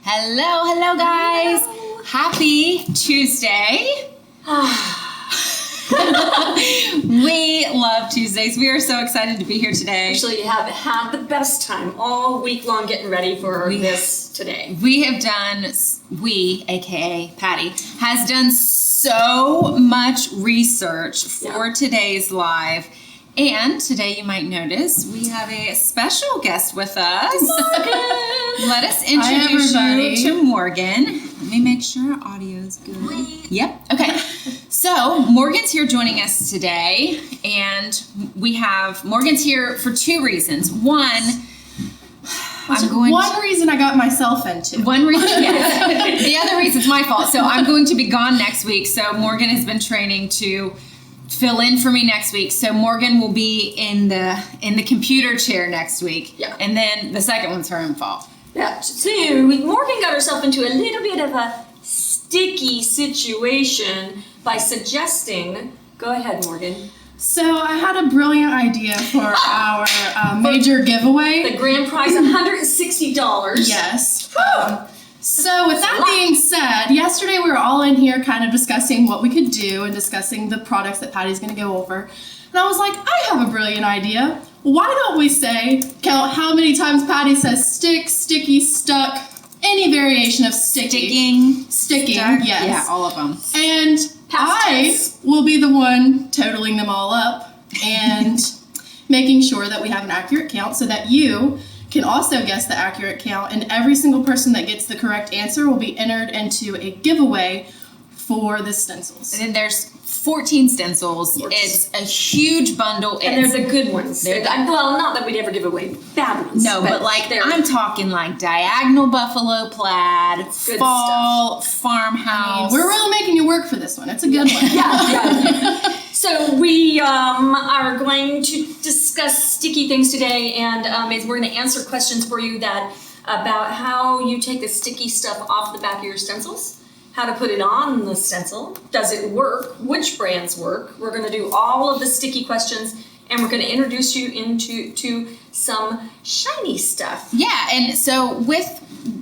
Hello guys. Hello. Happy Tuesday. We love Tuesdays. We are so excited to be here today. Actually, you have had the best time all week long getting ready for this today. We have done, aka Patty, has done so much research for today's live. And today you might notice we have a special guest with us. Morgan! Let us introduce you to Morgan. Let me make sure our audio is good. Yep. Okay. So Morgan's here joining us today, and Morgan's here for two reasons. One reason I got myself into. One reason, yes. The other reason is my fault. So I'm going to be gone next week. So Morgan has been training to fill in for me next week. So Morgan will be in the computer chair next week. Yeah. And then the second one's her own fault. Yeah. So Morgan got herself into a little bit of a sticky situation by suggesting. Go ahead, Morgan. So I had a brilliant idea for our major giveaway. The grand prize, $160. Yes. So with that being said, yesterday we were all in here kind of discussing what we could do and discussing the products that Patty's going to go over. And I was like, I have a brilliant idea. Why don't we count how many times Patty says stick, sticky, stuck, any variation of sticking, Stuck. yes. Yeah, all of them. And I will be the one totaling them all up and making sure that we have an accurate count so that you can also guess the accurate count, and every single person that gets the correct answer will be entered into a giveaway for the stencils. And then there's 14 stencils. It's a huge bundle. And they're the good ones. Well, not that we'd ever give away bad ones. No, but like I'm talking like diagonal buffalo plaid, fall, farmhouse. We're really making you work for this one. It's a good one. Yeah. So we are going to discuss sticky things today, and we're going to answer questions for you about how you take the sticky stuff off the back of your stencils, how to put it on the stencil, does it work, which brands work. We're going to do all of the sticky questions, and we're going to introduce you to some shiny stuff. Yeah, and so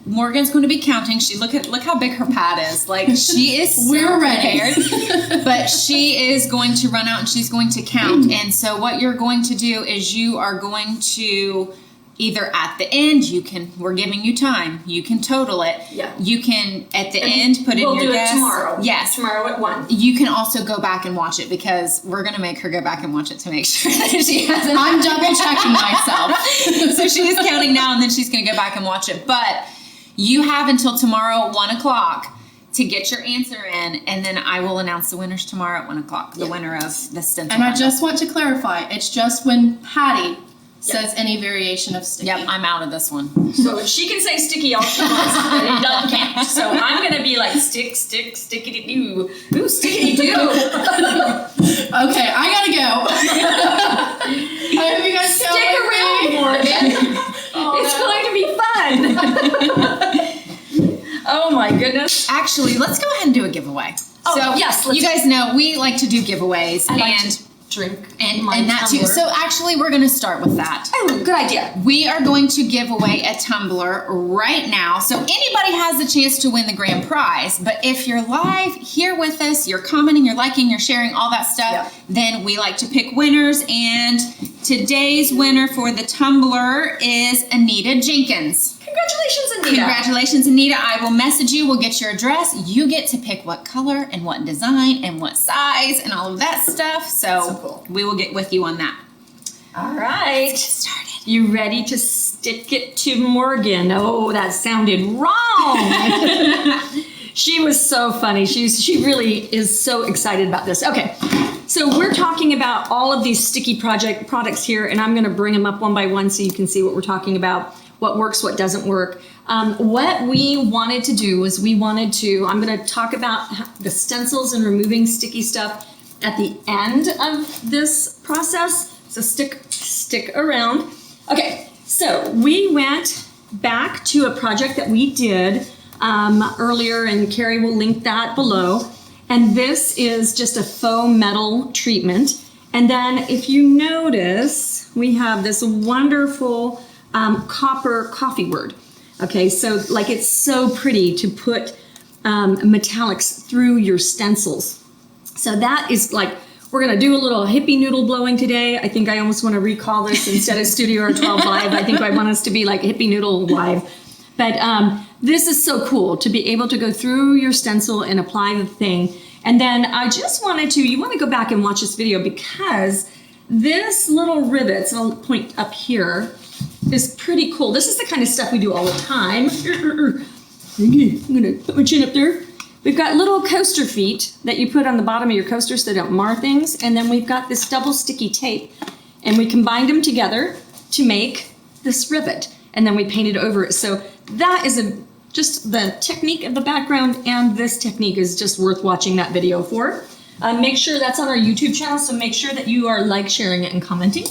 Morgan's going to be counting. Look how big her pad is. Like she is We're ready. prepared. But she is going to run out and she's going to count. And so what you're going to do is you are going to either at the end, we're giving you time. You can total it. Yeah. You can at the end put in your guess. We'll do it tomorrow. Yes. Tomorrow at 1. You can also go back and watch it because we're going to make her go back and watch it to make sure that she hasn't. I'm double checking myself. So she is counting now and then she's going to go back and watch it. But you have until tomorrow at 1 o'clock to get your answer in, and then I will announce the winners tomorrow at 1 o'clock, the winner of the stencil. And I just want to clarify, it's just when Patty says any variation of sticky. Yep, I'm out of this one. So she can say sticky all she wants, and it doesn't count. So I'm going to be like stickity-doo. Ooh, stickity-doo. Okay, I gotta go. I hope you guys Stick around, Morgan. It's going to be fun. Oh my goodness. Actually, let's go ahead and do a giveaway. Oh, so yes. You guys know we like to do giveaways Drink and that too. So actually, we're going to start with that. Oh, good idea. We are going to give away a tumbler right now. So anybody has a chance to win the grand prize. But if you're live here with us, you're commenting, you're liking, you're sharing, all that stuff, then we like to pick winners. And today's winner for the tumbler is Anita Jenkins. Congratulations, Anita. Congratulations, Anita. I will message you. We'll get your address. You get to pick what color and what design and what size and all of that stuff. So cool. We will get with you on that. All right. Let's get started. You ready to stick it to Morgan? Oh, that sounded wrong. She was so funny. She really is so excited about this. Okay. So we're talking about all of these sticky products here, and I'm going to bring them up one by one so you can see what we're talking about. What works, what doesn't work. What we wanted to do was I'm going to talk about the stencils and removing sticky stuff at the end of this process. So stick around. Okay, so we went back to a project that we did earlier, and Carrie will link that below. And this is just a faux metal treatment. And then if you notice, we have this wonderful copper coffee word. Okay, so like it's so pretty to put metallics through your stencils. So that is like, we're gonna do a little hippie noodle blowing today. I think I almost wanna recall this instead of Studio R12 Live. I think I want us to be like hippie noodle live. But this is so cool to be able to go through your stencil and apply the thing. And then I just wanted to, you wanna go back and watch this video because this little rivet, so I'll point up here, is pretty cool. This is the kind of stuff we do all the time. I'm gonna put my chin up there. We've got little coaster feet that you put on the bottom of your coaster so they don't mar things. And then we've got this double sticky tape and we combined them together to make this rivet. And then we painted over it. So that is just the technique of the background, and this technique is just worth watching that video for. Make sure that's on our YouTube channel, so make sure that you are like, sharing it, and commenting.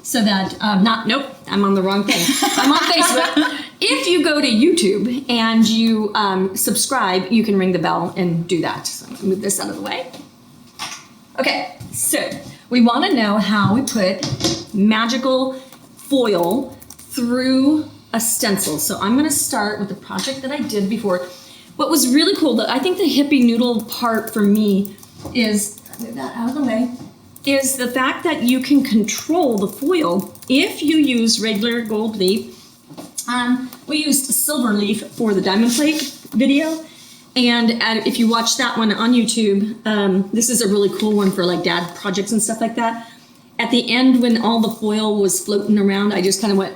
So that, nope, I'm on the wrong thing. I'm on Facebook. If you go to YouTube and you subscribe, you can ring the bell and do that. So I'm gonna move this out of the way. Okay, so we wanna know how we put magical foil through a stencil. So I'm gonna start with the project that I did before. What was really cool, though, I think the hippie noodle part for me is, move that out of the way, is the fact that you can control the foil if you use regular gold leaf. We used silver leaf for the diamond flake video. And if you watch that one on YouTube, this is a really cool one for like dad projects and stuff like that. At the end, when all the foil was floating around, I just kind of went,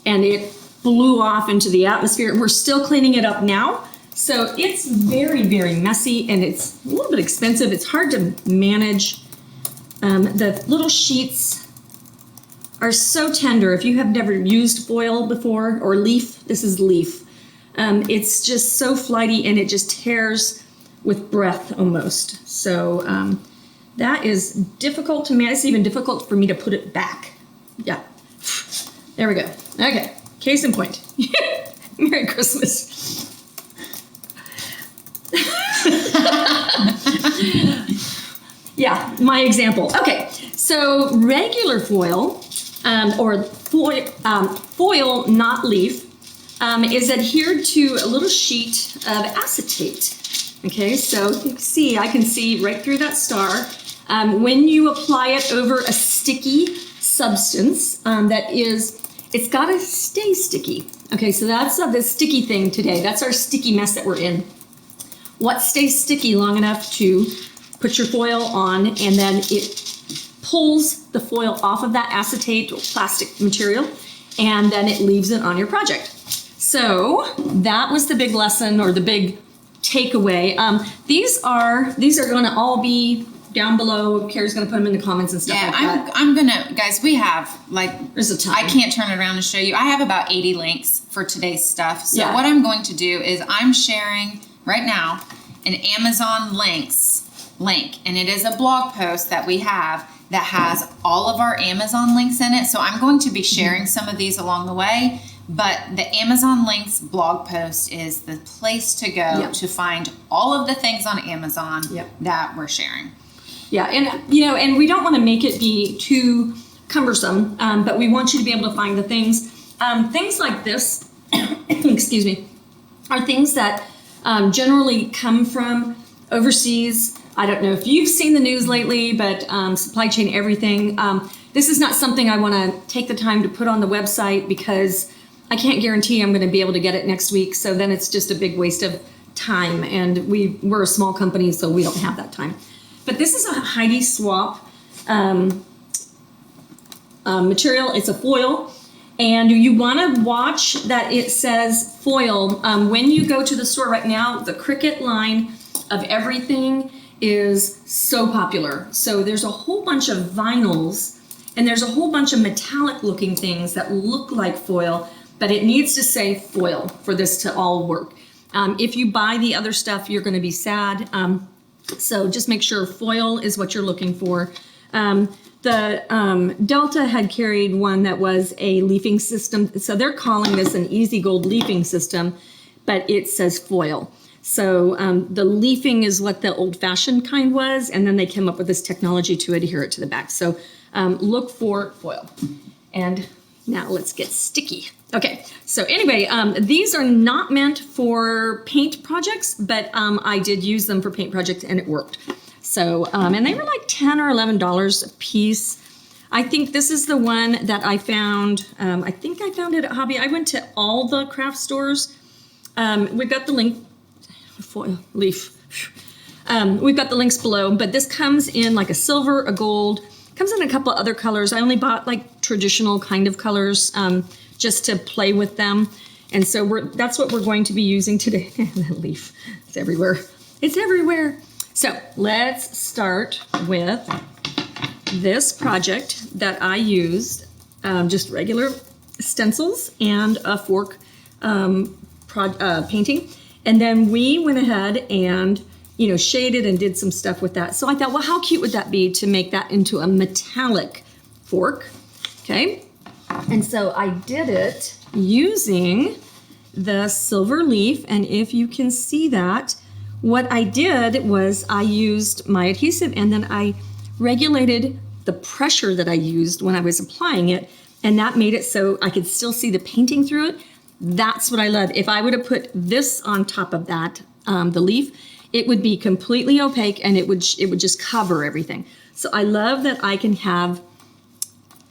and it blew off into the atmosphere. We're still cleaning it up now. So it's very, very messy, and it's a little bit expensive. It's hard to manage. The little sheets are so tender. If you have never used foil before, or leaf, this is leaf. It's just so flighty, and it just tears with breath almost. So that is difficult to manage. It's even difficult for me to put it back. Yeah, there we go. Okay, case in point. Merry Christmas. Yeah, my example. Okay, so regular foil, or foil, not leaf, is adhered to a little sheet of acetate. Okay, so you can see, I can see right through that star. When you apply it over a sticky substance, it's gotta stay sticky. Okay, so that's the sticky thing today. That's our sticky mess that we're in. What stays sticky long enough to put your foil on, and then it pulls the foil off of that acetate or plastic material, and then it leaves it on your project. So that was the big lesson, or the big takeaway. These are going to all be down below. Carrie's going to put them in the comments and stuff like that. I'm gonna, guys, we have like, there's a ton. I can't turn it around to show you. I have about 80 links for today's stuff. So Yeah. what I'm going to do is I'm sharing right now an Amazon link, and it is a blog post that we have that has all of our Amazon links in it. So I'm going to be sharing some of these along the way, but the Amazon links blog post is the place to go to find all of the things on Amazon that we're sharing. Yeah, and we don't want to make it be too cumbersome, but we want you to be able to find the things. Things like this, excuse me, are things that generally come from overseas. I don't know if you've seen the news lately, but supply chain everything. This is not something I want to take the time to put on the website because I can't guarantee I'm going to be able to get it next week. So then it's just a big waste of time, and we're a small company, so we don't have that time. But this is a Heidi Swap material. It's a foil. And you want to watch that it says foil. When you go to the store right now, the Cricut line of everything is so popular. So there's a whole bunch of vinyls, and there's a whole bunch of metallic looking things that look like foil, but it needs to say foil for this to all work. If you buy the other stuff, you're going to be sad. So just make sure foil is what you're looking for. The Delta had carried one that was a leafing system. So they're calling this an Easy Gold leafing system, but it says foil. So the leafing is what the old-fashioned kind was, and then they came up with this technology to adhere it to the back. So look for foil. And Now let's get sticky. Okay, so anyway, these are not meant for paint projects, but I did use them for paint projects and it worked. So, and they were like $10 or $11 a piece. I think this is the one that I found, I think I found it at Hobby. I went to all the craft stores. We've got the link, foil leaf. We've got the links below, but this comes in like a silver, a gold, comes in a couple other colors. I only bought like traditional kind of colors just to play with them. And so that's what we're going to be using today. That leaf, it's everywhere. It's everywhere. So let's start with this project that I used, just regular stencils and a fork painting. And then we went ahead and, you know, shaded and did some stuff with that. So I thought, well, how cute would that be to make that into a metallic fork? Okay. And so I did it using the silver leaf. And if you can see that, what I did was I used my adhesive and then I regulated the pressure that I used when I was applying it. And that made it so I could still see the painting through it. That's what I love. If I would have put this on top of that, the leaf, it would be completely opaque and it would just cover everything. So I love that I can have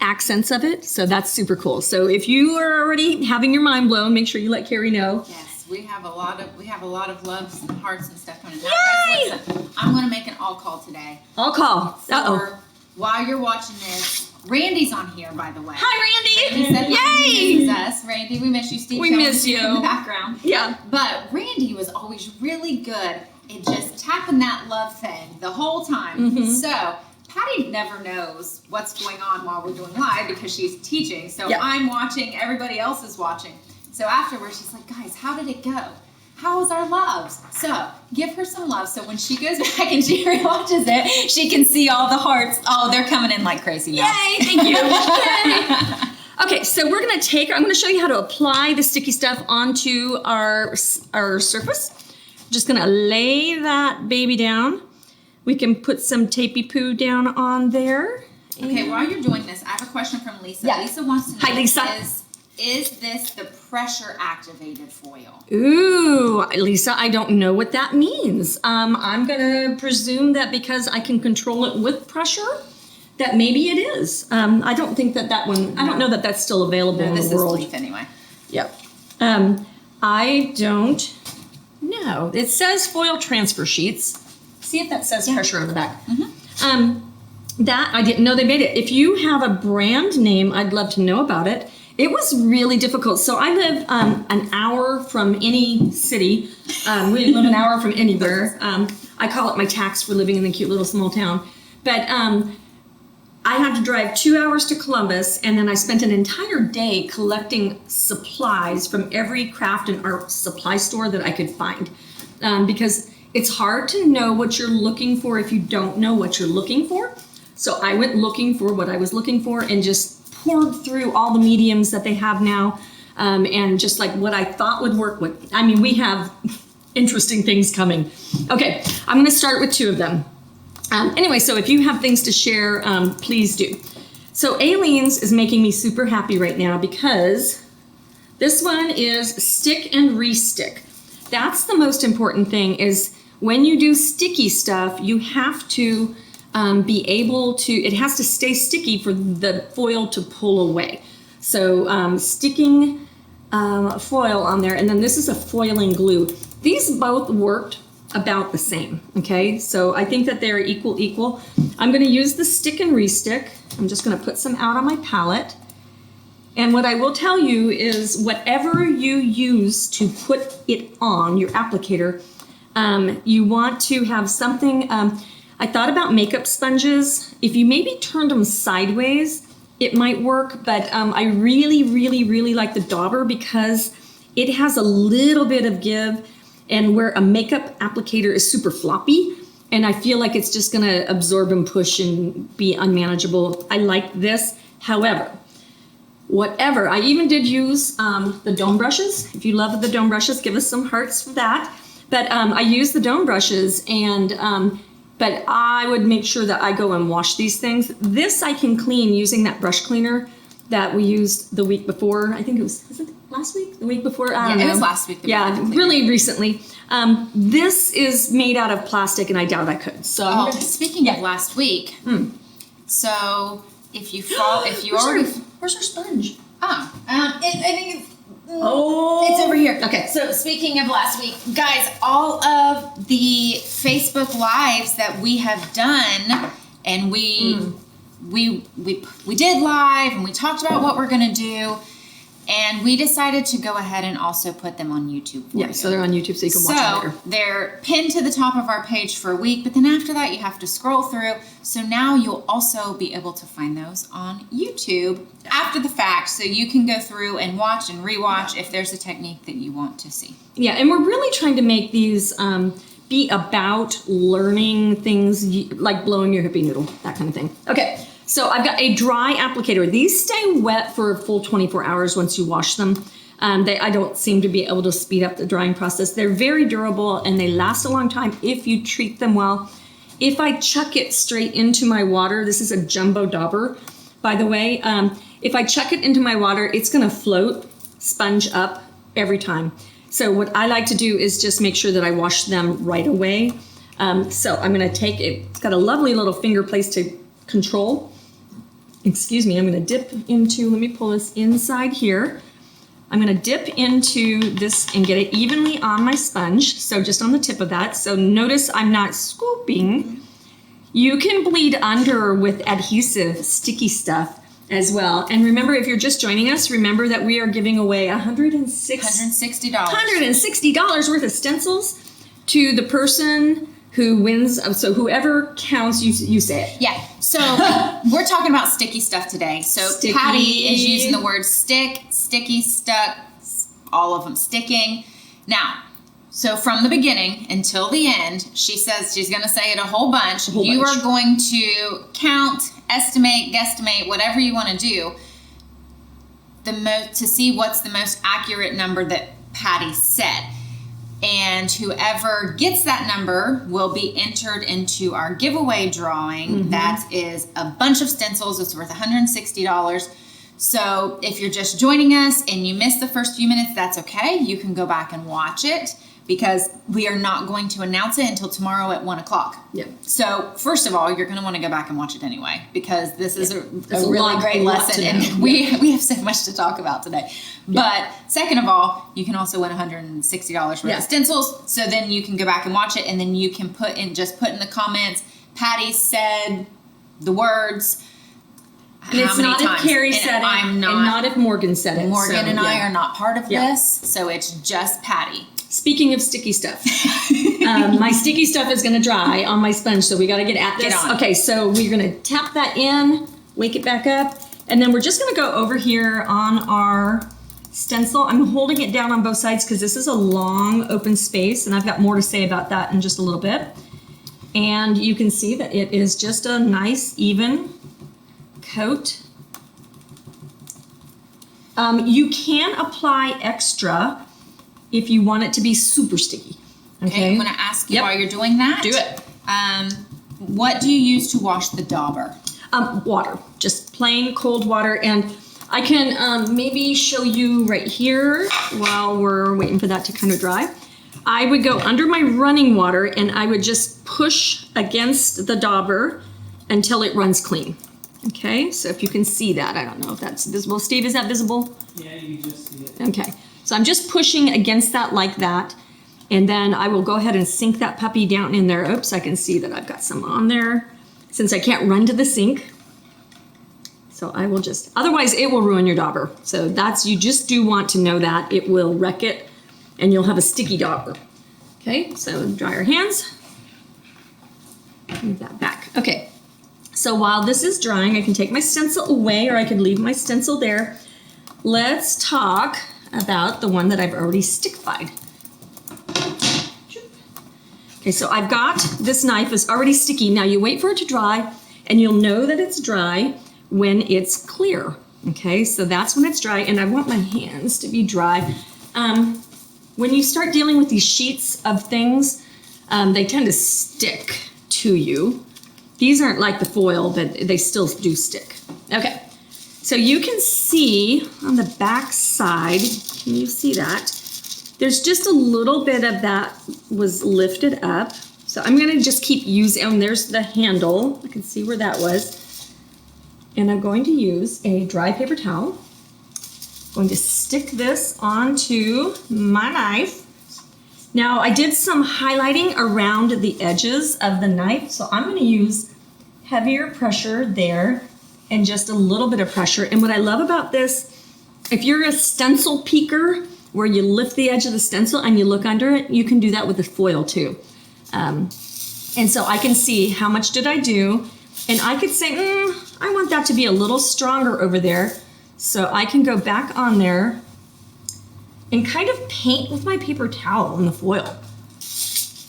accents of it. So that's super cool. So if you are already having your mind blown, make sure you let Carrie know. Yes, we have a lot of loves and hearts and stuff coming. Now, guys, listen, I'm going to make an all call today. All call. For while you're watching this, Randy's on here, by the way. Hi, Randy. Randy said Yay! He misses us. Randy, we miss you. Steve, We miss you. in the background. Yeah. But Randy was always really good at just tapping that love thing the whole time. Mm-hmm. So Patty never knows what's going on while we're doing live because she's teaching. So Yep. I'm watching, everybody else is watching. So afterwards, she's like, guys, how did it go? How was our loves? So give her some love. So when she goes back and she rewatches it, she can see all the hearts. Oh, they're coming in like crazy now. Yay, thank you. Yay. Okay, so we're gonna I'm gonna show you how to apply the sticky stuff onto our surface. Just gonna lay that baby down. We can put some tapey poo down on there. Okay, while you're doing this, I have a question from Lisa. Yeah. Lisa wants to know, Hi, Lisa. is this the pressure activated foil? Ooh, Lisa, I don't know what that means. I'm gonna presume that because I can control it with pressure, that maybe it is. I don't think that one, I don't know that that's still available in the world. This is leaf anyway. Yep. I don't know. It says foil transfer sheets. See if that says pressure on the back. Mm-hmm. That, I didn't know they made it. If you have a brand name, I'd love to know about it. It was really difficult. So I live an hour from any city. We live an hour from anywhere. I call it my tax for living in the cute little small town. But I had to drive 2 hours to Columbus, and then I spent an entire day collecting supplies from every craft and art supply store that I could find. Because it's hard to know what you're looking for if you don't know what you're looking for. So I went looking for what I was looking for and just poured through all the mediums that they have now, and just like what I thought would work with. I mean, we have interesting things coming. Okay, I'm gonna start with 2 of them. Anyway, so if you have things to share, please do. So Aleen's is making me super happy right now because this one is stick and re-stick. That's the most important thing is when you do sticky stuff, you have to be able to, it has to stay sticky for the foil to pull away. So sticking foil on there, and then this is a foiling glue. These both worked about the same, okay? So I think that they're equal. I'm gonna use the stick and re-stick. I'm just gonna put some out on my palette. And what I will tell you is whatever you use to put it on, your applicator, you want to have something, I thought about makeup sponges. If you maybe turned them sideways, it might work, but I really like the dauber because it has a little bit of give, and where a makeup applicator is super floppy, and I feel like it's just gonna absorb and push and be unmanageable. I like this. However, whatever, I even did use the dome brushes. If you love the dome brushes, give us some hearts for that. But I use the dome brushes, and but I would make sure that I go and wash these things. This I can clean using that brush cleaner that we used the week before. I think it was it last week? The week before? I don't know. It was last week. Really recently. This is made out of plastic, and I doubt I could. So speaking of last week, so if you fall, where's our sponge? I think it's over here. Okay. So speaking of last week, guys, all of the Facebook Lives that we have done, and we did live, and we talked about what we're gonna do, and we decided to go ahead and also put them on YouTube for you. So they're on YouTube, so you can watch them later. So they're pinned to the top of our page for a week, but then after that you have to scroll through. So now you'll also be able to find those on YouTube after the fact, so you can go through and watch and rewatch if there's a technique that you want to see. Yeah, and we're really trying to make these be about learning things like blowing your hippie noodle, that kind of thing. Okay. So I've got a dry applicator. These stay wet for a full 24 hours once you wash them. I don't seem to be able to speed up the drying process. They're very durable and they last a long time if you treat them well. If I chuck it straight into my water, this is a jumbo dauber, by the way. If I chuck it into my water, it's gonna float, sponge up every time. So what I like to do is just make sure that I wash them right away. So I'm gonna take it, it's got a lovely little finger place to control. Excuse me, I'm gonna dip into, let me pull this inside here. I'm gonna dip into this and get it evenly on my sponge, so just on the tip of that. So notice I'm not scooping. You can bleed under with adhesive, sticky stuff as well. And remember, if you're just joining us, remember that we are giving away $160 worth of stencils to the person who wins. So whoever counts, you say it. Yeah. So we're talking about sticky stuff today. So Sticky. Patty is using the word stick, sticky, stuck, all of them sticking. Now, so from the beginning until the end, she says she's going to say it a whole bunch. You are going to count, estimate, guesstimate, whatever you want to do, to see what's the most accurate number that Patty said. And whoever gets that number will be entered into our giveaway drawing. That is a bunch of stencils. It's worth $160. So if you're just joining us and you missed the first few minutes, that's okay. You can go back and watch it because we are not going to announce it until tomorrow at 1 o'clock. Yeah. So first of all, you're going to want to go back and watch it anyway because this is a really lot- great a lot lesson, to and know. we have so much to talk about today. But second of all, you can also win $160 worth of stencils. So then you can go back and watch it, and then you can put in the comments, Patty said the words. And it's not if Carrie said it, I'm not, and not if Morgan said it. Morgan and I are not part of Yeah. this, so it's just Patty. Speaking of sticky stuff, my sticky stuff is going to dry on my sponge, so we got to get at this. Get on. Okay, so we're going to tap that in, wake it back up, and then we're just going to go over here on our stencil. I'm holding it down on both sides because this is a long open space, and I've got more to say about that in just a little bit. And you can see that it is just a nice, even coat. You can apply extra if you want it to be super sticky. Okay, I'm going to ask you while you're doing that. Do it. What do you use to wash the dauber? Water, just plain cold water. And I can maybe show you right here while we're waiting for that to kind of dry. I would go under my running water and I would just push against the dauber until it runs clean. Okay, so if you can see that, I don't know if that's visible. Steve, is that visible? Yeah, you just see it. Okay, so I'm just pushing against that like that. And then I will go ahead and sink that puppy down in there. Oops, I can see that I've got some on there since I can't run to the sink. So I will just, otherwise it will ruin your dauber. So you just do want to know that. It will wreck it and you'll have a sticky dauber. Okay, so dry our hands. Move that back. Okay, so while this is drying, I can take my stencil away or I could leave my stencil there. Let's talk about the one that I've already stick-fied. Okay, so I've got this knife is already sticky. Now you wait for it to dry and you'll know that it's dry when it's clear. Okay, so that's when it's dry and I want my hands to be dry. When you start dealing with these sheets of things, they tend to stick to you. These aren't like the foil, but they still do stick. Okay, So you can see on the back side, can you see that? There's just a little bit of that was lifted up. So I'm gonna just keep using, and there's the handle. I can see where that was. And I'm going to use a dry paper towel. Going to stick this onto my knife. Now I did some highlighting around the edges of the knife, so I'm gonna use heavier pressure there and just a little bit of pressure. And what I love about this, if you're a stencil peeker, where you lift the edge of the stencil and you look under it, you can do that with the foil too. And so I can see how much did I do, and I could say, I want that to be a little stronger over there. So I can go back on there and kind of paint with my paper towel on the foil.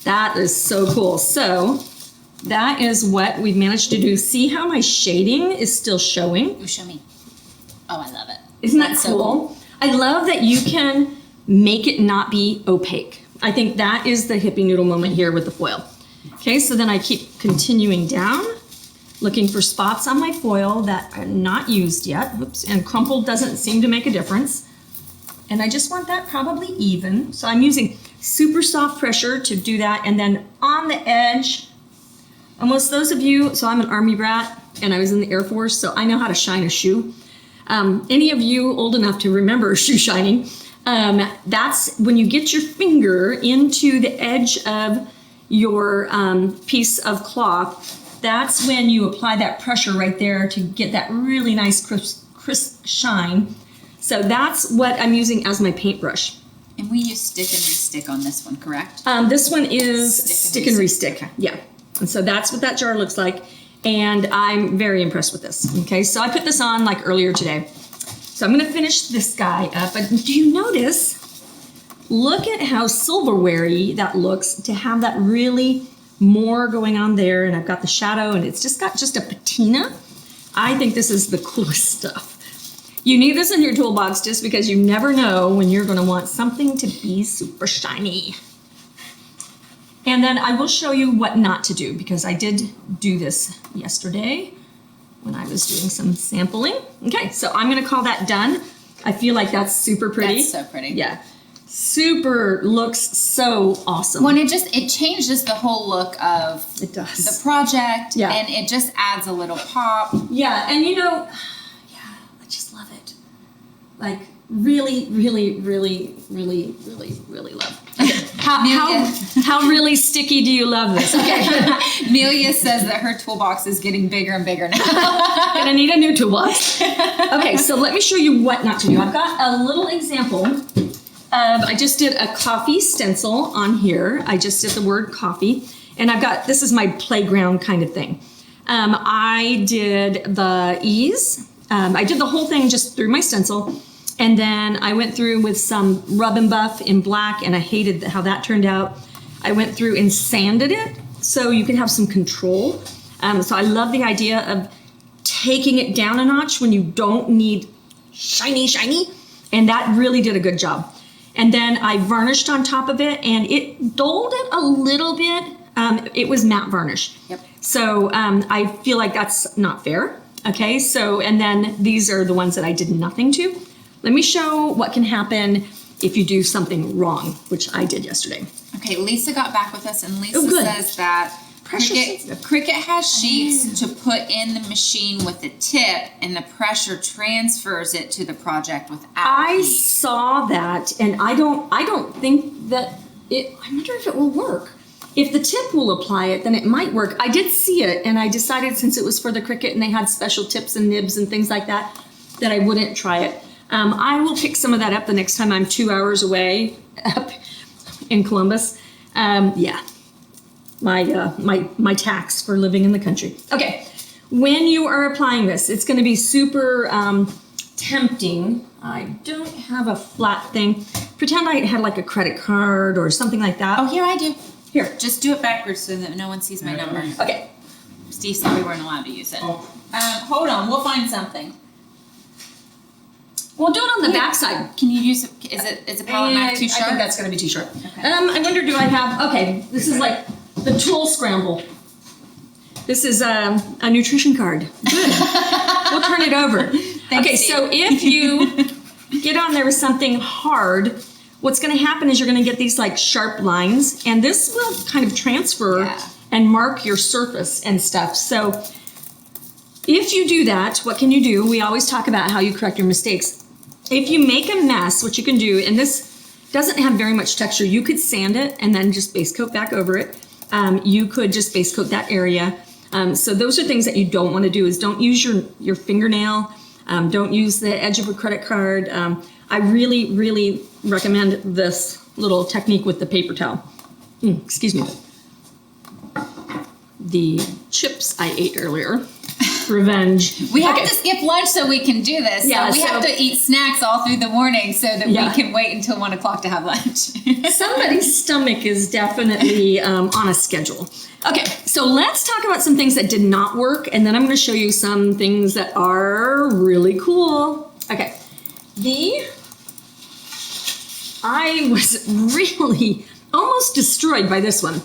That is so cool. So that is what we've managed to do. See how my shading is still showing? Ooh, show me. Oh, I love it. Isn't that cool? I love that you can make it not be opaque. I think that is the hippie noodle moment here with the foil. Okay, so then I keep continuing down, looking for spots on my foil that are not used yet. Oops, and crumpled doesn't seem to make a difference. And I just want that probably even. So I'm using super soft pressure to do that. And then on the edge, almost those of you, so I'm an Army brat and I was in the Air Force, so I know how to shine a shoe. Any of you old enough to remember shoe shining, that's when you get your finger into the edge of your piece of cloth, that's when you apply that pressure right there to get that really nice crisp shine. So that's what I'm using as my paintbrush. And we use stick and re-stick on this one, correct? This one is stick and re-stick. Okay. Yeah. And so that's what that jar looks like. And I'm very impressed with this. Okay, so I put this on like earlier today. So I'm gonna finish this guy up. But do you notice, look at how silverware-y that looks to have that really more going on there. And I've got the shadow and it's just got just a patina. I think this is the coolest stuff. You need this in your toolbox just because you never know when you're gonna want something to be super shiny. And then I will show you what not to do because I did do this yesterday when I was doing some sampling. Okay, so I'm gonna call that done. I feel like that's super pretty. That's so pretty. Yeah, super, looks so awesome. When it changes the whole look of It does. the project, Yeah. and it just adds a little pop. Yeah, and you know, yeah, I just love it. Like really, really, really, really, really, really love. Okay. How really sticky do you love this? Okay. Amelia says that her toolbox is getting bigger and bigger now. Gonna need a new toolbox. Okay, so let me show you what not to do. I've got a little example of, I just did a coffee stencil on here. I just did the word coffee, and I've got, this is my playground kind of thing. I did the ease. I did the whole thing just through my stencil. And then I went through with some rub and buff in black, and I hated how that turned out. I went through and sanded it so you can have some control. So I love the idea of taking it down a notch when you don't need shiny, shiny. And that really did a good job. And then I varnished on top of it, and it dulled it a little bit. It was matte varnish. Yep. So I feel like that's not fair. Okay, so, and then these are the ones that I did nothing to. Let me show what can happen if you do something wrong, which I did yesterday. Okay, Lisa got back with us, and Lisa good. says that Cricut has sheets to put in the machine with the tip, and the pressure transfers it to the project without I heat. saw that, and I don't think that it, I wonder if it will work. If the tip will apply it, then it might work. I did see it, and I decided since it was for the Cricut and they had special tips and nibs and things like that, that I wouldn't try it. I will pick some of that up the next time I'm 2 hours away up in Columbus. Yeah, my tax for living in the country. Okay, when you are applying this, it's going to be super tempting. I don't have a flat thing. Pretend I had like a credit card or something like that. Oh, here I do. Here. Just do it backwards so that no one sees my number. Okay. Steve said we weren't allowed to use it. Hold on, we'll find something. Well, do it on the back side. Can you use? Is a palette knife too sharp? I think that's going to be too sharp. Okay. I wonder, do I have? Okay, this is like the tool scramble. This is a nutrition card. Good. We'll turn it over. Thanks, Okay, Steve. so if you get on there with something hard, what's going to happen is you're going to get these like sharp lines, and this will kind of transfer and mark your surface and stuff. So if you do that, what can you do? We always talk about how you correct your mistakes. If you make a mess, what you can do, and this doesn't have very much texture, you could sand it and then just base coat back over it. You could just base coat that area. So those are things that you don't want to do, is don't use your fingernail. Don't use the edge of a credit card. I really, really recommend this little technique with the paper towel. Excuse me. The chips I ate earlier. Revenge. We have to skip lunch so we can do this. Yeah, so we have to eat snacks all through the morning so that we can wait until 1 o'clock to have lunch. Somebody's stomach is definitely on a schedule. Okay, so let's talk about some things that did not work, and then I'm going to show you some things that are really cool. Okay, I was really almost destroyed by this one.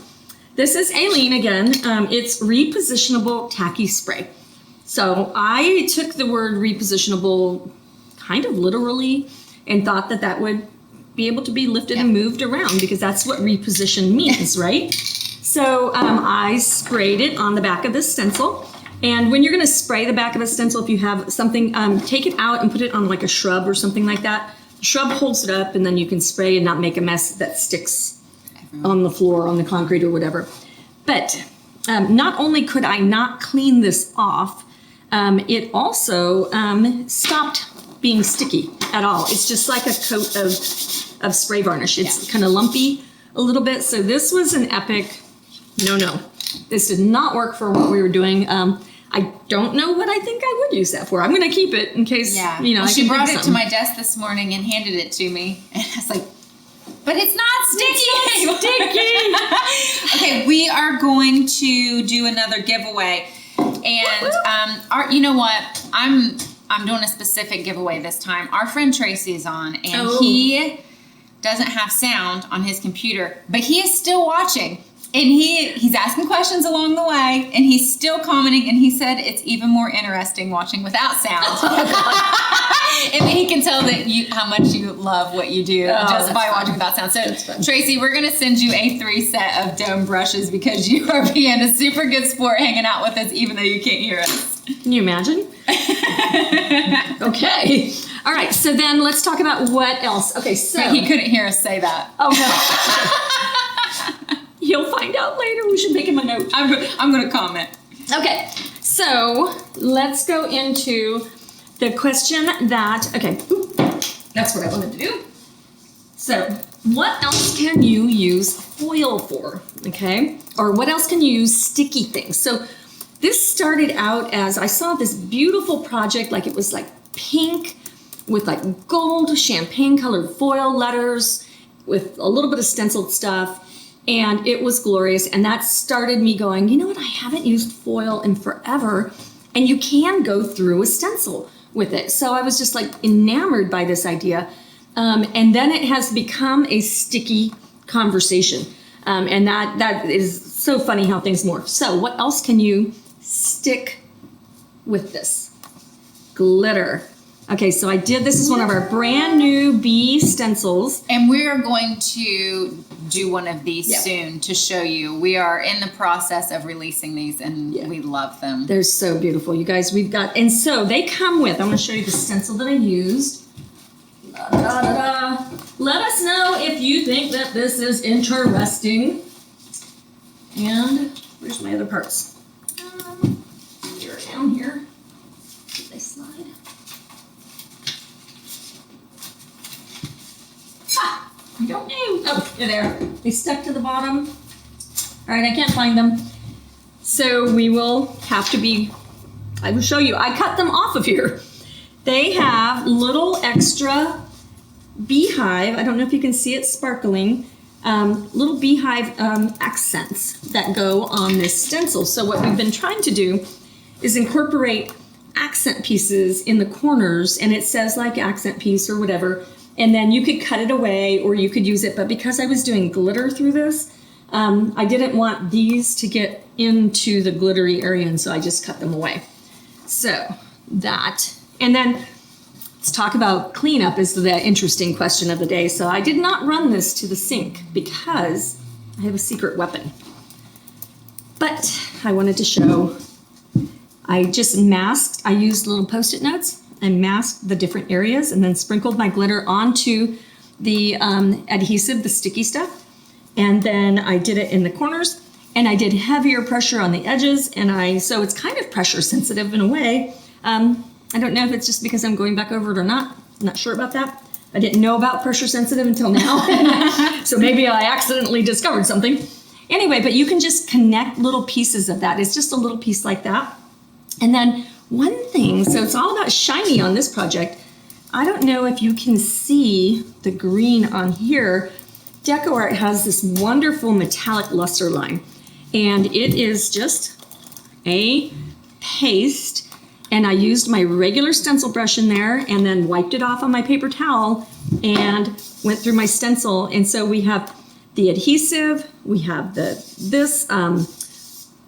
This is Aileen again. It's repositionable tacky spray. So I took the word repositionable kind of literally and thought that that would be able to be lifted and moved around, because that's what reposition means, right? So I sprayed it on the back of this stencil. And when you're going to spray the back of a stencil, if you have something, take it out and put it on like a shrub or something like that. The shrub holds it up, and then you can spray and not make a mess that sticks on the floor, on the concrete or whatever. But not only could I not clean this off, it also stopped being sticky at all. It's just like a coat of spray varnish. It's kind of lumpy a little bit. So this was an epic no. This did not work for what we were doing. I don't know what I think I would use that for. I'm going to keep it in case, Well, she brought it to my desk this morning and handed it to me. And I was like, but it's not sticky. Okay, we are going to do another giveaway. And you know what? I'm doing a specific giveaway this time. Our friend Tracy's on, and he doesn't have sound on his computer, but he is still watching. And he's asking questions along the way, and he's still commenting, and he said it's even more interesting watching without sound. And he can tell that how much you love what you do just by watching without sound. So, Tracy, we're going to send you a 3 set of dome brushes because you are being a super good sport hanging out with us, even though you can't hear us. Can you imagine? Okay. All right. So then let's talk about what else. Okay. So but he couldn't hear us say that. Oh, no. You'll find out later. We should make him a note. I'm going to comment. Okay. So let's go into the question that, that's what I wanted to do. So what else can you use foil for? Okay. Or what else can you use sticky things? So this started out as, I saw this beautiful project, like it was like pink with like gold champagne colored foil letters with a little bit of stenciled stuff. And it was glorious. And that started me going, you know what? I haven't used foil in forever. And you can go through a stencil with it. So I was just like enamored by this idea. And then it has become a sticky conversation. And that is so funny how things morph. So what else can you stick with this? Glitter. Okay, so I did, this is one of our brand new bee stencils. And we're going to do one of these soon to show you. We are in the process of releasing these, and we love them. They're so beautiful, you guys. We've got, and so they come with, I'm going to show you the stencil that I used. Let us know if you think that this is interesting. And where's my other parts? Here, down here. Did they slide? I don't know. Oh, they're there. They stuck to the bottom. All right, I can't find them. So we will have to be, I will show you. I cut them off of here. They have little extra beehive. I don't know if you can see it sparkling. Little beehive accents that go on this stencil. So what we've been trying to do is incorporate accent pieces in the corners, and it says like accent piece or whatever. And then you could cut it away or you could use it. But because I was doing glitter through this, I didn't want these to get into the glittery area, and so I just cut them away. So that, and then let's talk about cleanup is the interesting question of the day. So I did not run this to the sink because I have a secret weapon. But I wanted to show, I just masked, I used little Post-it notes and masked the different areas and then sprinkled my glitter onto the adhesive, the sticky stuff. And then I did it in the corners and I did heavier pressure on the edges. And so it's kind of pressure sensitive in a way. I don't know if it's just because I'm going back over it or not. I'm not sure about that. I didn't know about pressure sensitive until now. So maybe I accidentally discovered something. Anyway, but you can just connect little pieces of that. It's just a little piece like that. And then one thing, so it's all about shiny on this project. I don't know if you can see the green on here. DecoArt has this wonderful metallic luster line. And it is just a paste. And I used my regular stencil brush in there and then wiped it off on my paper towel and went through my stencil. And so we have the adhesive, we have this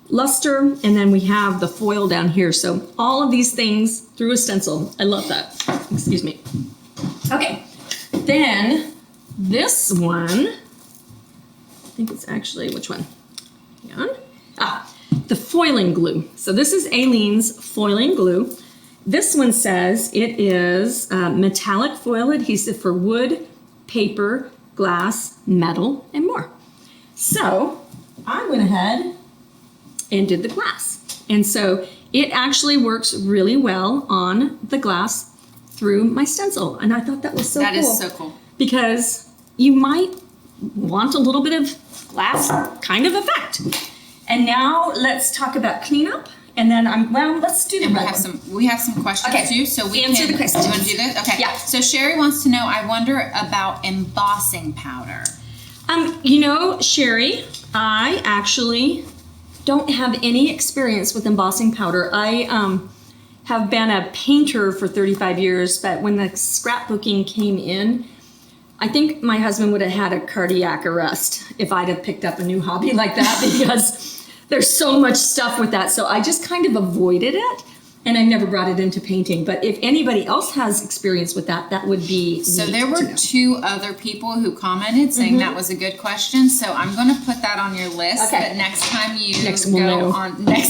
luster, and then we have the foil down here. So all of these things through a stencil. I love that. Excuse me. Okay, then this one, I think it's actually, which one? Hang on. The foiling glue. So this is Aleene's foiling glue. This one says it is metallic foil adhesive for wood, paper, glass, metal, and more. So I went ahead and did the glass. And so it actually works really well on the glass through my stencil. And I thought that was so cool. That is so cool. Because you might want a little bit of glass kind of effect. And now let's talk about cleanup. And then let's do the and red one. We have some questions too, so we Answer can. the questions. Do you want to do this? Okay. Yeah. So Sherry wants to know. I wonder about embossing powder. You know, Sherry, I actually don't have any experience with embossing powder. I have been a painter for 35 years, but when the scrapbooking came in, I think my husband would have had a cardiac arrest if I'd have picked up a new hobby like that because there's so much stuff with that. So I just kind of avoided it and I never brought it into painting. But if anybody else has experience with that, that would be So neat there were to know. 2 other people who commented saying that was a good question. So I'm going to put that on your list. Okay. That next time Next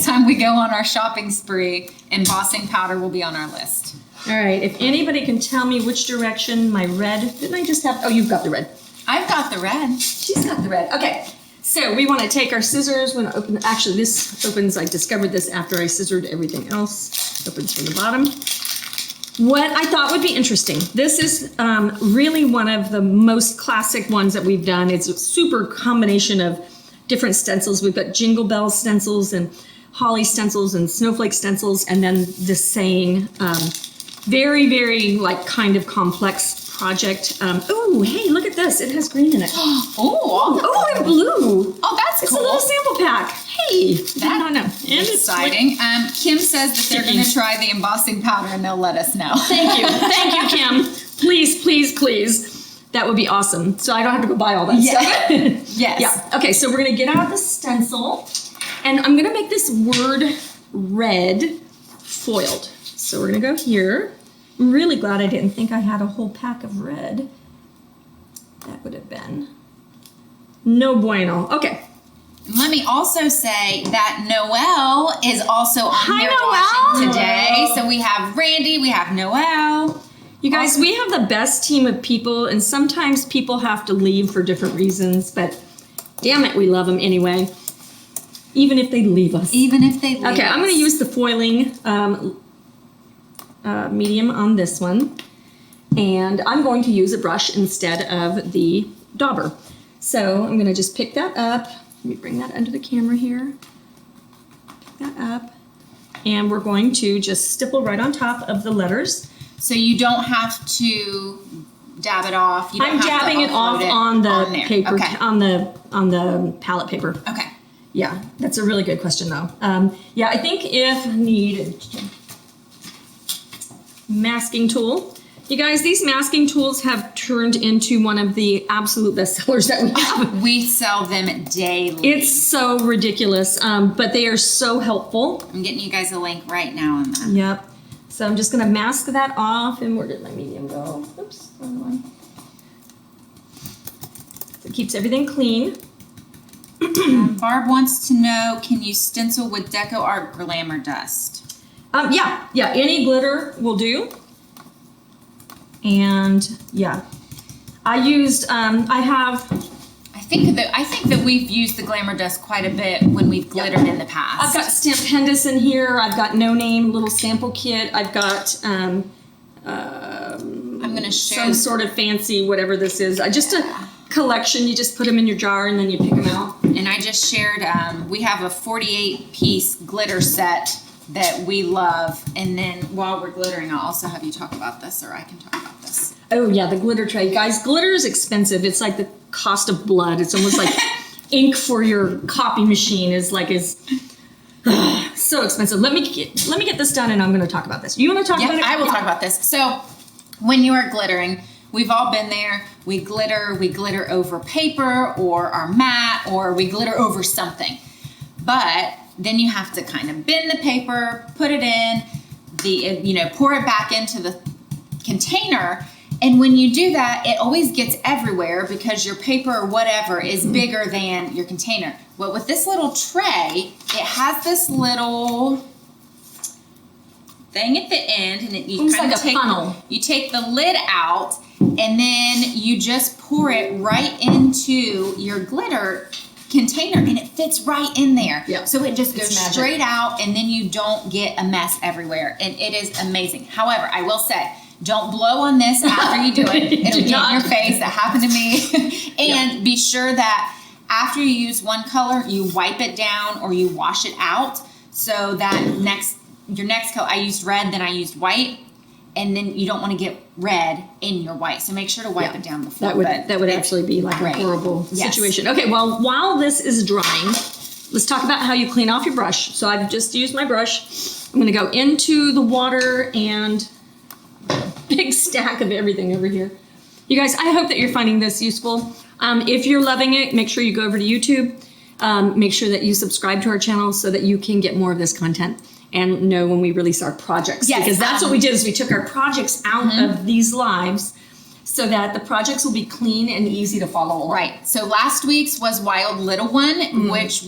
time we go on our shopping spree, embossing powder will be on our list. All right, if anybody can tell me which direction my red, didn't I just have, oh, you've got the red. I've got the red. She's got the red. Okay, so we want to take our scissors. We're going to open, actually this opens, I discovered this after I scissored everything else. It opens from the bottom. What I thought would be interesting, this is really one of the most classic ones that we've done. It's a super combination of different stencils. We've got Jingle Bell stencils and Holly stencils and Snowflake stencils, and then this saying, very, very like kind of complex project. Oh, hey, look at this. It has green in it. Oh, and blue. Oh, that's It's cool. a little sample pack. Hey, did not know. And it's Exciting. Kim says that they're going to try the embossing powder and they'll let us know. Thank you, Kim. Please, please, please. That would be awesome. So I don't have to go buy all that stuff. Yes. Yeah. Okay, so we're going to get out the stencil and I'm going to make this word red foiled. So we're going to go here. I'm really glad I didn't think I had a whole pack of red. That would have been no bueno. Okay. Let me also say that Noelle is also on here watching today. So we have Randy, we have Noelle. You guys, we have the best team of people, and sometimes people have to leave for different reasons, but damn it, we love them anyway. Even if they leave us. Okay, I'm going to use the foiling medium on this one, and I'm going to use a brush instead of the dauber. So I'm going to just pick that up. Let me bring that under the camera here. Pick that up, and we're going to just stipple right on top of the letters. So you don't have to dab it off. You don't I'm have dabbing to it off on the there. paper, Okay. on the palette paper. Okay. Yeah, that's a really good question though. Yeah, I think if needed, masking tool. You guys, these masking tools have turned into one of the absolute best sellers that we have. We sell them daily. It's so ridiculous, but they are so helpful. I'm getting you guys a link right now on that. Yep. So I'm just going to mask that off. And where did my medium go? Oops, wrong one. So it keeps everything clean. Barb wants to know, can you stencil with Deco Art Glamour Dust? Yeah, any glitter will do. And yeah, I think that we've used the Glamour Dust quite a bit when we've glittered in the past. I've got Stampendous in here. I've got No Name little sample kit. I've got I'm gonna share some sort of fancy whatever this is. Just a collection. You just put them in your jar and then you pick them out. And I just shared. We have a 48-piece glitter set that we love. And then while we're glittering, I'll also have you talk about this, or I can talk about this. Oh yeah, the glitter tray, guys. Glitter is expensive. It's like the cost of blood. It's almost like ink for your copy machine is so expensive. Let me get this done, and I'm going to talk about this. You want to talk about it? I will talk about this. So when you are glittering, we've all been there. We glitter over paper or our mat, or we glitter over something. But then you have to kind of bend the paper, put it in, pour it back into the container. And when you do that, it always gets everywhere because your paper or whatever is bigger than your container. Well, with this little tray, it has this little thing at the end, and you kind of take funnel. You take the lid out, and then you just pour it right into your glitter container, and it fits right in there. Yep. So it just goes magic. straight out, and then you don't get a mess everywhere, and it is amazing. However, I will say, don't blow on this after you do it. It'll get in your face. That happened to me. And be sure that after you use one color, you wipe it down or you wash it out, so that your next color, I used red, then I used white, and then you don't want to get red in your white. So make sure to wipe it down before. That would actually be like great. a horrible situation. Okay, well, while this is drying, let's talk about how you clean off your brush. So I've just used my brush. I'm going to go into the water and big stack of everything over here. You guys, I hope that you're finding this useful. If you're loving it, make sure you go over to YouTube. Make sure that you subscribe to our channel so that you can get more of this content and know when we release our projects. Yes, because that's what we did, is we took our projects out of these lives so that the projects will be clean and easy to follow along. Right. So last week's was Wild Little One, which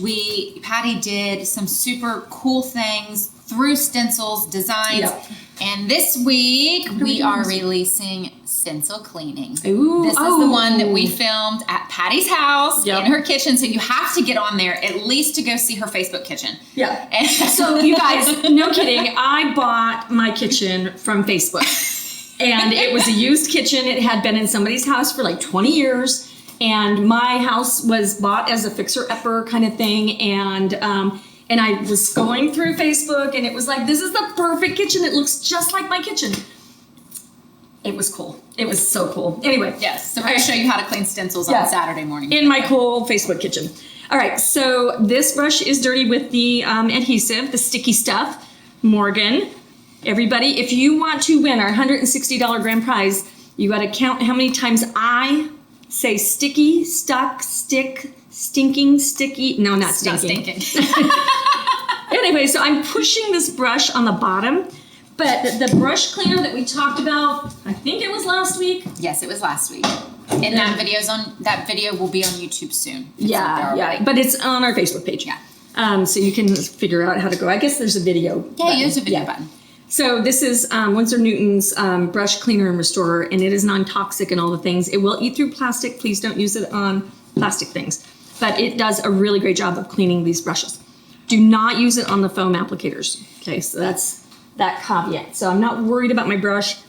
Patty did some super cool things through stencils, designs. Yep. And this week we are releasing Stencil Cleaning. Ooh, this is the one that we filmed at Patty's house in her kitchen. So you have to get on there at least to go see her Facebook kitchen. Yeah. And so you guys, no kidding, I bought my kitchen from Facebook. And it was a used kitchen. It had been in somebody's house for like 20 years. And my house was bought as a fixer-upper kind of thing. And I was going through Facebook, and it was like, this is the perfect kitchen. It looks just like my kitchen. It was cool. It was so cool. Anyway. Yes. So we're going to show you how to clean stencils on Saturday morning. In my cool Facebook kitchen. All right. So this brush is dirty with the adhesive, the sticky stuff. Morgan, everybody, if you want to win our $160 grand prize, you got to count how many times I say sticky, stuck, stick, stinking, sticky. No, not stinking. Not stinking. Anyway, so I'm pushing this brush on the bottom, but the brush cleaner that we talked about, I think it was last week. Yes, it was last week. And that video will be on YouTube soon. Yeah. But it's on our Facebook page. Yeah. So you can figure out how to go. I guess there's a video. Yeah, there's a video button. So this is Winsor Newton's brush cleaner and restorer, and it is non-toxic and all the things. It will eat through plastic. Please don't use it on plastic things. But it does a really great job of cleaning these brushes. Do not use it on the foam applicators. Okay, so that's that caveat. So I'm not worried about my brush.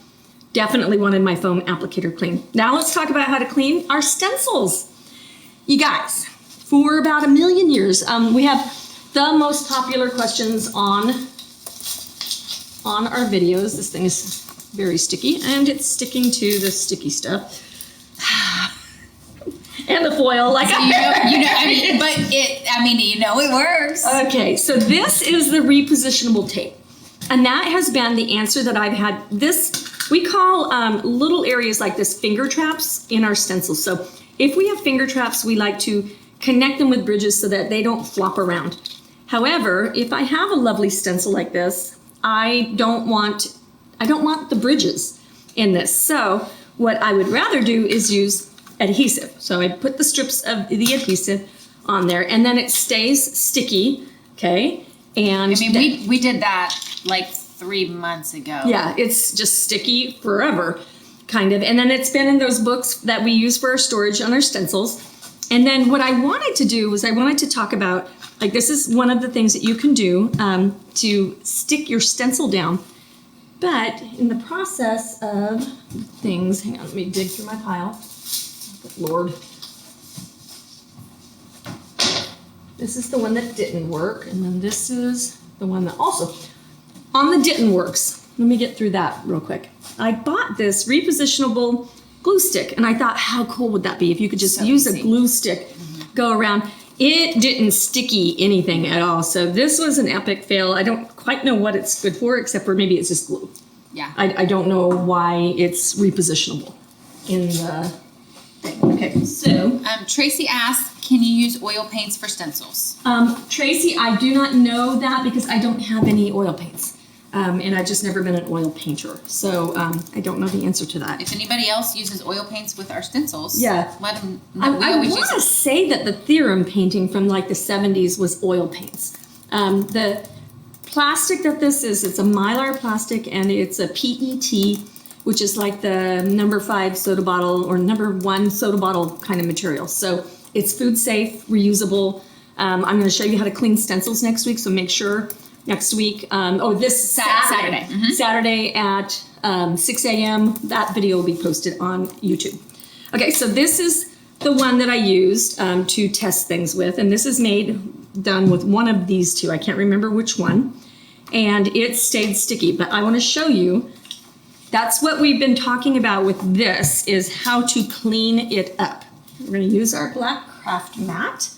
Definitely wanted my foam applicator clean. Now let's talk about how to clean our stencils. You guys, for about 1 million years, we have the most popular questions on our videos. This thing is very sticky, and it's sticking to the sticky stuff. And the foil, like it works. Okay, so this is the repositionable tape. And that has been the answer that I've had. This, we call little areas like this finger traps in our stencils. So if we have finger traps, we like to connect them with bridges so that they don't flop around. However, if I have a lovely stencil like this, I don't want I don't want the bridges in this. So what I would rather do is use adhesive. So I put the strips of the adhesive on there, and then it stays sticky, okay? And I mean, we did that like 3 months ago. yeah, it's just sticky forever, kind of. And then it's been in those books that we use for our storage on our stencils. And then what I wanted to do was I wanted to talk about, like, this is one of the things that you can do to stick your stencil down. But in the process of things, hang on, let me dig through my pile. Good Lord. This is the one that didn't work, and then this is the one that also, on the didn't works, let me get through that real quick. I bought this repositionable glue stick, and I thought, how cool would that be if you could just use a glue stick, go around. It didn't sticky anything at all, so this was an epic fail. I don't quite know what it's good for, except for maybe it's just glue. Yeah. I don't know why it's repositionable in the thing. Okay, so Tracy asked, can you use oil paints for stencils? Tracy, I do not know that because I don't have any oil paints. And I've just never been an oil painter. So I don't know the answer to that. If anybody else uses oil paints with our stencils, Yeah. let them know. I want to say that the theorem painting from like the 70s was oil paints. The plastic that this is, it's a mylar plastic, and it's a PET, which is like the number 5 soda bottle or number 1 soda bottle kind of material. So it's food safe, reusable. I'm going to show you how to clean stencils next week, so make sure next week. This Saturday. Saturday. Saturday at 6 a.m. That video will be posted on YouTube. Okay, so this is the one that I used to test things with, and this is done with one of these two. I can't remember which one, and it stayed sticky. But I want to show you. That's what we've been talking about with this, is how to clean it up. We're going to use our black craft mat.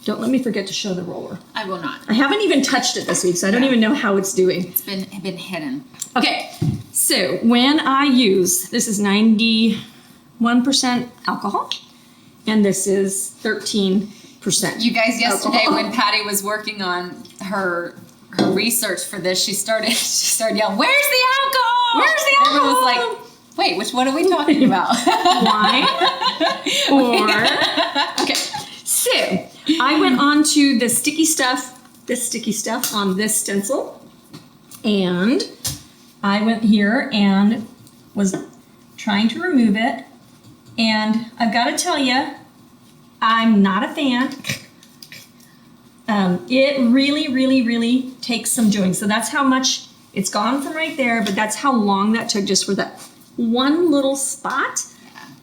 Don't let me forget to show the roller. I will not. I haven't even touched it this week, so I don't even know how it's doing. It's been hidden. Okay, so when I use, this is 91% alcohol, and this is 13%. You guys, yesterday alcohol. when Patty was working on her research for this, she started yelling, "Where's the alcohol? Where's the alcohol?" Everyone was like, "Wait, which one are we talking about?" Wine or okay. So I went on to this sticky stuff on this stencil, and I went here and was trying to remove it, and I've got to tell you, I'm not a fan. It really, really, really takes some doing. So that's how much it's gone from right there, but that's how long that took just for that one little spot.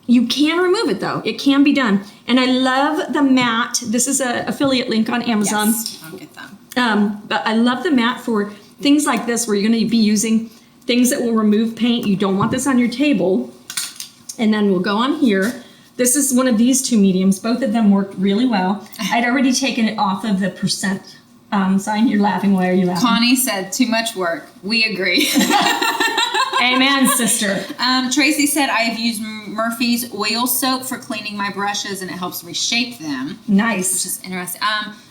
You can remove it though. It can be done. And I love the mat. This is an affiliate link on Amazon. Yes, I'll get them. But I love the mat for things like this where you're going to be using things that will remove paint. You don't want this on your table. And then we'll go on here. This is one of these two mediums. Both of them worked really well. I'd already taken it off of the percent sign. You're laughing. Why are you laughing? Connie said, "Too much work." We agree. Amen, sister. Tracy said, "I have used Murphy's oil soap for cleaning my brushes, and it helps reshape them." Nice. Which is interesting.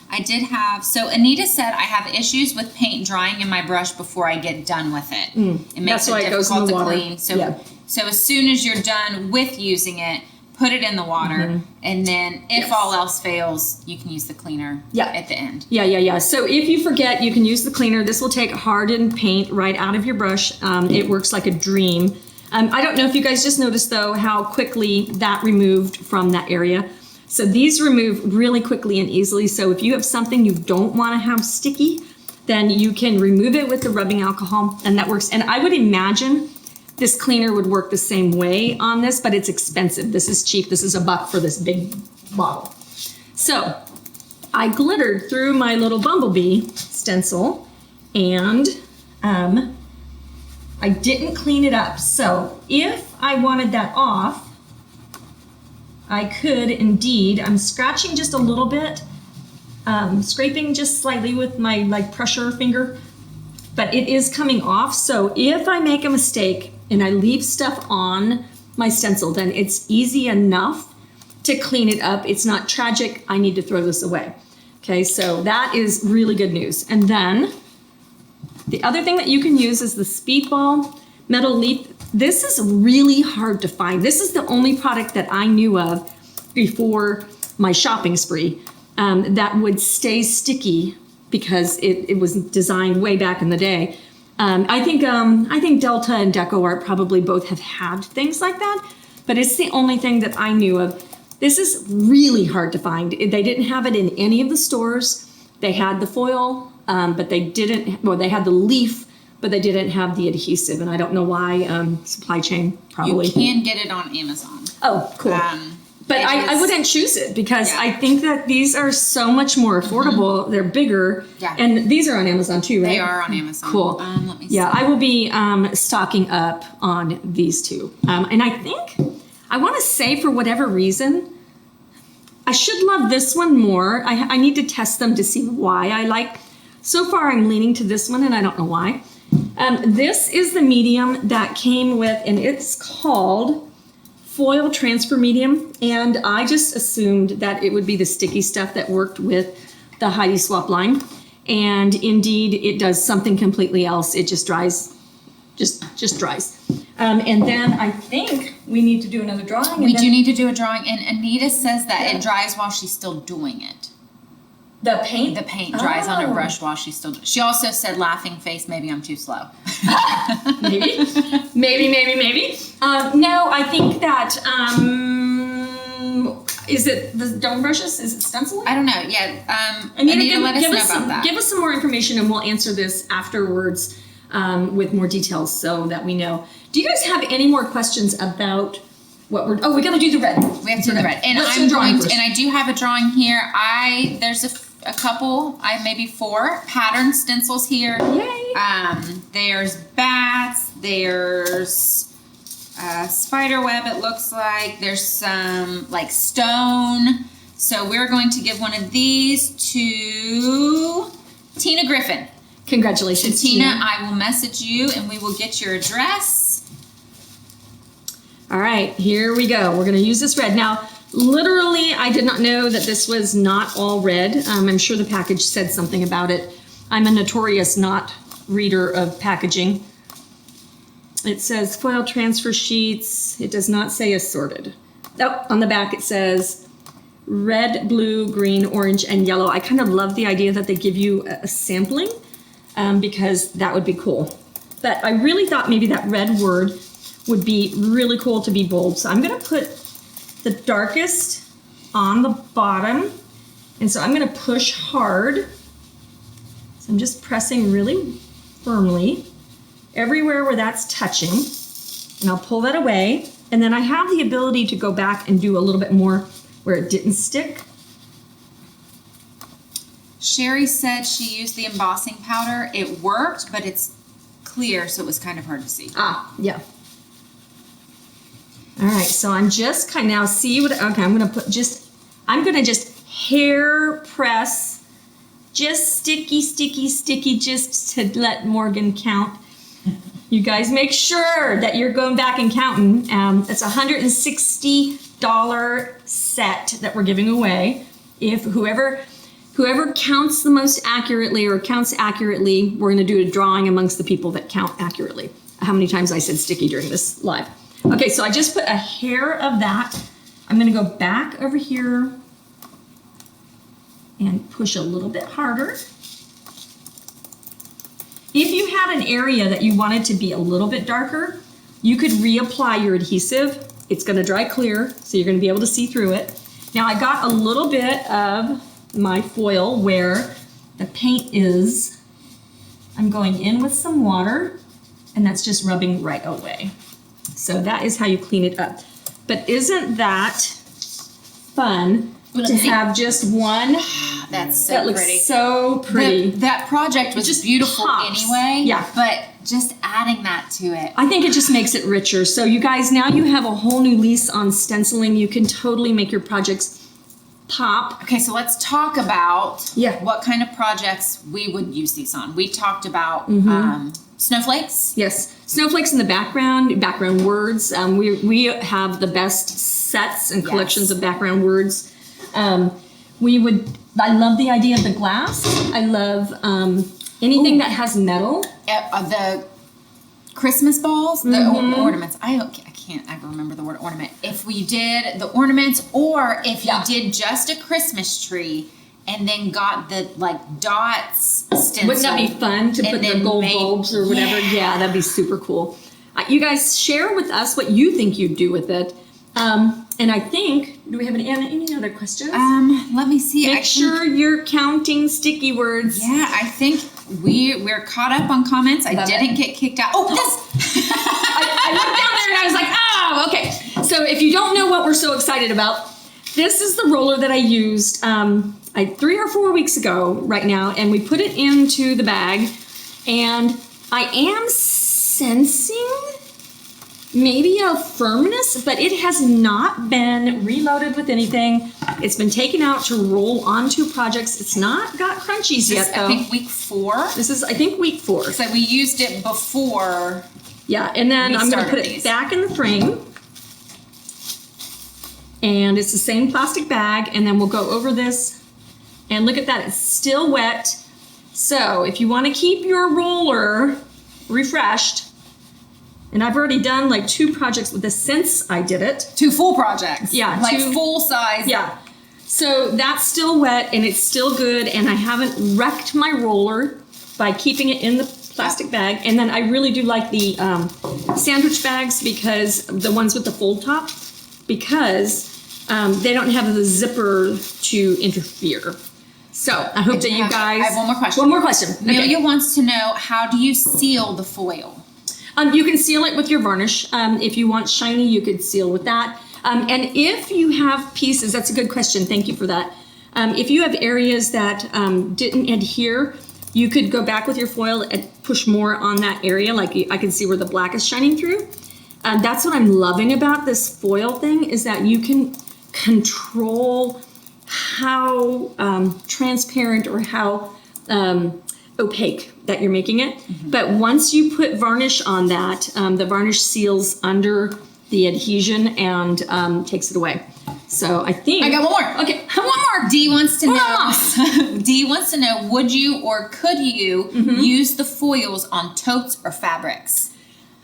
I did have, so Anita said, "I have issues with paint drying in my brush before I get done with it. It makes That's why it it goes in difficult the to water. clean." So, Yeah. so as soon as you're done with using it, put it in the water, and then if all else fails, you can use the cleaner at the end. Yeah. So if you forget, you can use the cleaner. This will take hardened paint right out of your brush. It works like a dream. I don't know if you guys just noticed though how quickly that removed from that area. So these remove really quickly and easily. So if you have something you don't want to have sticky, then you can remove it with the rubbing alcohol, and that works. And I would imagine this cleaner would work the same way on this, but it's expensive. This is cheap. This is $1 for this big bottle. So I glittered through my little bumblebee stencil, and I didn't clean it up. So if I wanted that off, I could indeed, I'm scratching just a little bit, scraping just slightly with my pressure finger, but it is coming off. So if I make a mistake and I leave stuff on my stencil, then it's easy enough to clean it up. It's not tragic. I need to throw this away. Okay, so that is really good news. And then The other thing that you can use is the Speedball Metal Leaf. This is really hard to find. This is the only product that I knew of before my shopping spree that would stay sticky because it was designed way back in the day. I think Delta and DecoArt probably both have had things like that, but it's the only thing that I knew of. This is really hard to find. They didn't have it in any of the stores. They had the foil, but they didn't, well, they had the leaf, but they didn't have the adhesive, and I don't know why. Supply chain probably. You can get it on Amazon. Oh, cool. But I wouldn't choose it because I think that these are so much more affordable. They're bigger. Yeah. And these are on Amazon too, right? They are on Amazon. Cool. Let me see. Yeah, I will be stocking up on these two. And I think, I want to say for whatever reason, I should love this one more. I need to test them to see why I like. So far I'm leaning to this one and I don't know why. This is the medium that came with, and it's called Foil Transfer Medium, and I just assumed that it would be the sticky stuff that worked with the Heidi Swap line, and indeed it does something completely else. It just dries, just dries. And then I think we need to do another drawing. We do need to do a drawing, and Anita says that it dries while she's still doing it. The paint? The paint dries on her brush while she's still. She also said, laughing face, maybe I'm too slow. Maybe. No, I think that, is it the dome brushes? Is it stenciling? I don't know. Yeah. Anita, let us know about that. Give us some more information and we'll answer this afterwards with more details so that we know. Do you guys have any more questions about what we're, we gotta do the red. We have to do the red. And Let's I'm do drawing going first. to, and I do have a drawing here. There's a couple, maybe 4 pattern stencils here. Yay. There's bats, there's spider web, it looks like. There's some like stone. So we're going to give one of these to Tina Griffin. Congratulations, Tina, I will message you and we will get your address. All right, here we go. We're gonna use this red. Now, literally, I did not know that this was not all red. I'm sure the package said something about it. I'm a notorious not reader of packaging. It says foil transfer sheets. It does not say assorted. Oh, on the back it says red, blue, green, orange, and yellow. I kind of love the idea that they give you a sampling because that would be cool. But I really thought maybe that red word would be really cool to be bold. So I'm gonna put the darkest on the bottom. And so I'm gonna push hard. So I'm just pressing really firmly everywhere where that's touching. And I'll pull that away. And then I have the ability to go back and do a little bit more where it didn't stick. Sherry said she used the embossing powder. It worked, but it's clear, so it was kind of hard to see. Ah, yeah. All right, so I'm just kind of now see what, okay, I'm gonna just hair press, just sticky, just to let Morgan count. You guys make sure that you're going back and counting. It's a $160 set that we're giving away. If whoever counts the most accurately or counts accurately, we're gonna do a drawing amongst the people that count accurately. How many times I said sticky during this live. Okay, so I just put a hair of that. I'm gonna go back over here and push a little bit harder. If you had an area that you wanted to be a little bit darker, you could reapply your adhesive. It's gonna dry clear, so you're gonna be able to see through it. Now I got a little bit of my foil where the paint is. I'm going in with some water, and that's just rubbing right away. So that is how you clean it up. But isn't that fun to have just one? That's so that looks pretty. So pretty. That project was just beautiful pops. anyway. Yeah. But just adding that to it. I think it just makes it richer. So you guys, now you have a whole new lease on stenciling. You can totally make your projects pop. Okay, so let's talk about Yeah. what kind of projects we would use these on. We talked about snowflakes. Yes, snowflakes in the background words. We have the best sets and collections of background words. I love the idea of the glass. I love Anything that has metal. The Christmas balls, the ornaments. I can't ever remember the word ornament. If we did the ornaments, or if you did just a Christmas tree and then got the like dots stencil. Wouldn't that be fun to put the gold bulbs or whatever? Yeah, that'd be super cool. You guys share with us what you think you'd do with it. And I think, do we have any other questions? Let me see. Make sure you're counting sticky words. Yeah, I think we're caught up on comments. I didn't get kicked out. Oh, this. I looked down there and I was like, oh, okay. So if you don't know what we're so excited about, this is the roller that I used 3 or 4 weeks ago right now, and we put it into the bag, and I am sensing maybe a firmness, but it has not been reloaded with anything. It's been taken out to roll onto projects. It's not got crunchies yet, though. I think week 4. This is, I think, week 4. So we used it before. Yeah, and then I'm going to put it back in the frame. And it's the same plastic bag, and then we'll go over this. And look at that, it's still wet. So if you want to keep your roller refreshed, and I've already done like 2 projects with this since I did it. 2 full projects. Yeah. Like full size. Yeah. So that's still wet and it's still good, and I haven't wrecked my roller by keeping it in the plastic bag. And then I really do like the sandwich bags, because the ones with the fold top, because they don't have the zipper to interfere. So I hope that you guys... I have one more question. One more question. Amelia wants to know, how do you seal the foil? You can seal it with your varnish. If you want shiny, you could seal with that. And if you have pieces, that's a good question. Thank you for that. If you have areas that didn't adhere, you could go back with your foil and push more on that area. Like I can see where the black is shining through. That's what I'm loving about this foil thing, is that you can control how transparent or how opaque that you're making it. But once you put varnish on that, the varnish seals under the adhesion and takes it away. So I think I got one more. Okay, one more. Dee wants to know. Dee wants to know: would you or could you use the foils on totes or fabrics?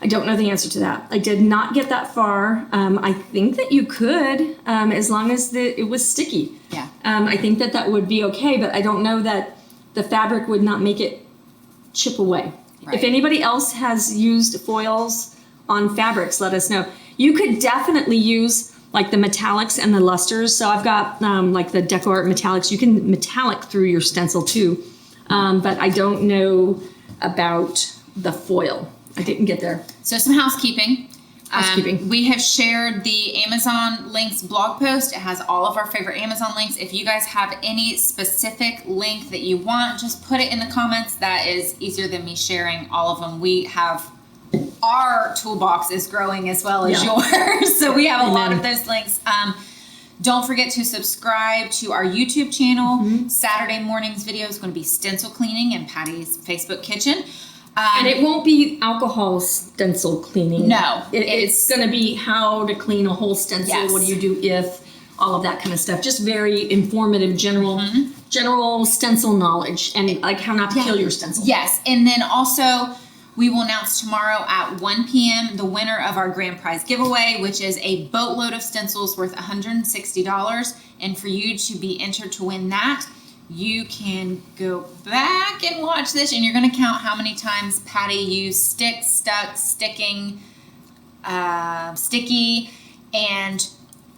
I don't know the answer to that. I did not get that far. I think that you could, as long as it was sticky. Yeah. I think that would be okay, but I don't know that the fabric would not make it chip away. Right. If anybody else has used foils on fabrics, let us know. You could definitely use like the metallics and the lusters. So I've got like the Deco Art metallics. You can metallic through your stencil too, but I don't know about the foil. I didn't get there. So some housekeeping. We have shared the Amazon links blog post. It has all of our favorite Amazon links. If you guys have any specific link that you want, just put it in the comments. That is easier than me sharing all of them. We have, our toolbox is growing as well as yours. So we have a lot of those links. Don't forget to subscribe to our YouTube channel. Saturday morning's video is going to be stencil cleaning in Patty's Facebook kitchen. And it won't be alcohol stencil cleaning. No. It's going to be how to clean a whole stencil. Yes. What do you do if, all of that kind of stuff. Just very informative, general stencil knowledge, and like how not to kill your stencil. Yes. And then also, we will announce tomorrow at 1 p.m. the winner of our grand prize giveaway, which is a boatload of stencils worth $160. And for you to be entered to win that, you can go back and watch this, and you're going to count how many times Patty used stick, stuck, sticking, sticky, and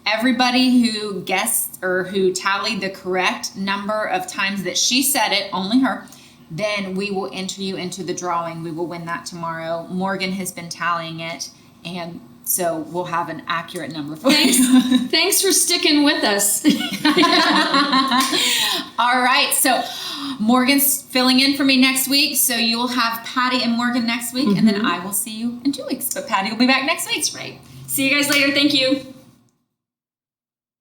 everybody who guessed or who tallied the correct number of times that she said it, only her, then we will enter you into the drawing. We will win that tomorrow. Morgan has been tallying it, and so we'll have an accurate number for you. Thanks for sticking with us. All right, so Morgan's filling in for me next week, so you will have Patty and Morgan next week, and then I will see you in 2 weeks. But Patty will be back next week. That's right. See you guys later. Thank you.